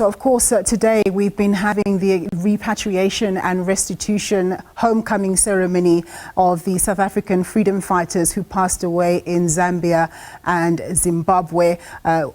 So, of course, today we've been having the repatriation and restitution homecoming ceremony of the South African freedom fighters who passed away in Zambia and Zimbabwe.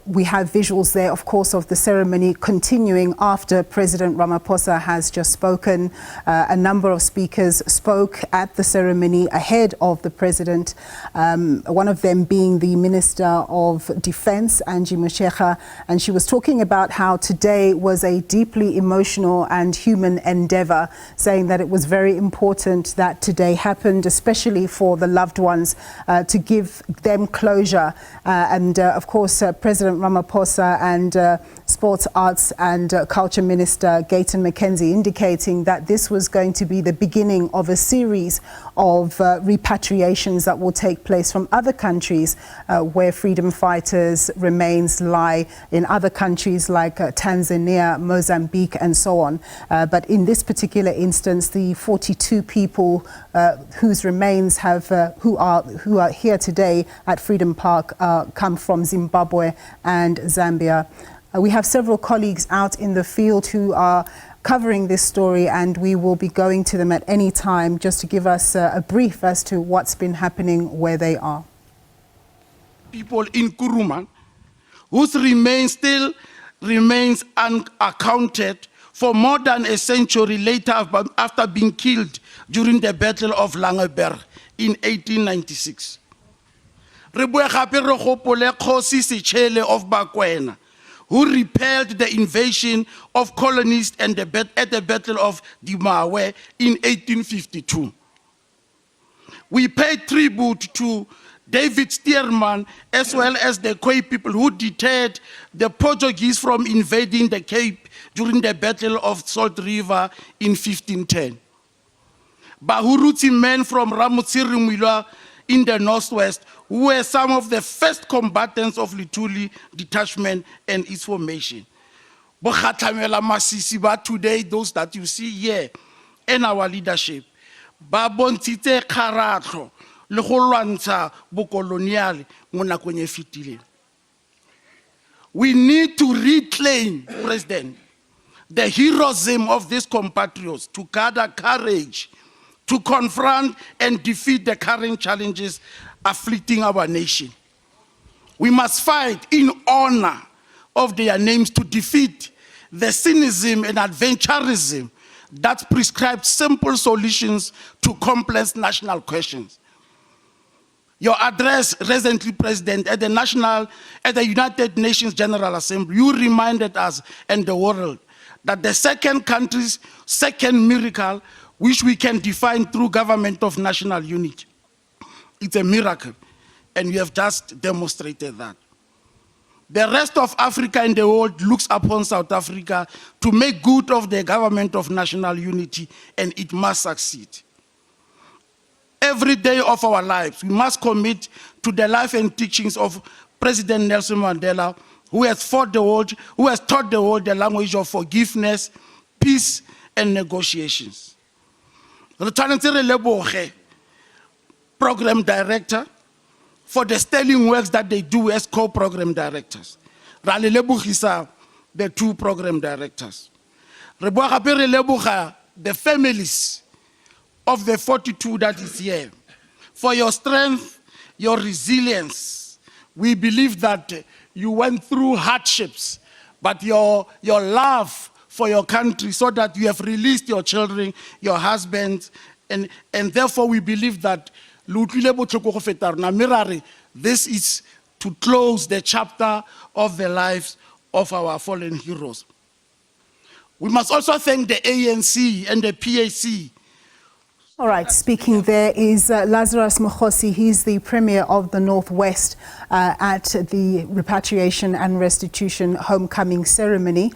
We have visuals there, of course, of the ceremony continuing after President Ramaphosa has just spoken. A number of speakers spoke at the ceremony ahead of the president, one of them being the Minister of Defense, Angie Motshekga, and she was talking about how today was a deeply emotional and human endeavor, saying that it was very important that today happened, especially for the loved ones, to give them closure. Of course, President Ramaphosa and Sports, Arts and Culture Minister Gayton McKenzie indicating that this was going to be the beginning of a series of repatriations that will take place from other countries where freedom fighters' remains lie, in other countries like Tanzania, Mozambique and so on. But in this particular instance, the 42 people whose remains have who are here today at Freedom Park come from Zimbabwe and Zambia. We have several colleagues out in the field who are covering this story, and we will be going to them at any time just to give us a brief as to what's been happening where they are. People in Kuruman whose remains unaccounted for more than a century later after being killed during the Battle of Langeberg in 1896. Re bua gape re gopole Mokgosi of Bakwena, who repelled the invasion of colonists at the Battle of Dimawe in 1852. We pay tribute to David Stearman, as well as the Khoi people who deterred the Portuguese from invading the Cape during the Battle of Salt River in 1510. Bahuruti men from Ramotsiri in the northwest, who were some of the first combatants of Lituli detachment and its formation. Bokhatlamela Masisi ba today, those that you see here in our leadership, ba bontshitse kgaratlo le go lwantsha bokoloniale mo nakong e fetileng. We need to reclaim, President, the heroism of these compatriots, to gather courage to confront and defeat the current challenges afflicting our nation. We must fight in honor of their names to defeat the cynicism and adventurism that prescribes simple solutions to complex national questions. Your address recently, President, at the United Nations General Assembly, you reminded us and the world that the second country's second miracle, which we can define through government of national unity, it's a miracle, and you have just demonstrated that. The rest of Africa and the world looks upon South Africa to make good of the government of national unity, and it must succeed. Every day of our lives, we must commit to the life and teachings of President Nelson Mandela, who has taught the world the language of forgiveness, peace, and negotiations. Program director for the sterling works that they do as co-program directors. The two program directors. The families of the 42 that is here. For your strength, your resilience. We believe that you went through hardships, but your love for your country, so that you have released your children, your husbands, and therefore we believe that this is to close the chapter of the lives of our fallen heroes. We must also thank the ANC and the PAC. All right, speaking there is Lazarus Mokgosi. He's the Premier of the Northwest at the Repatriation and Restitution homecoming ceremony.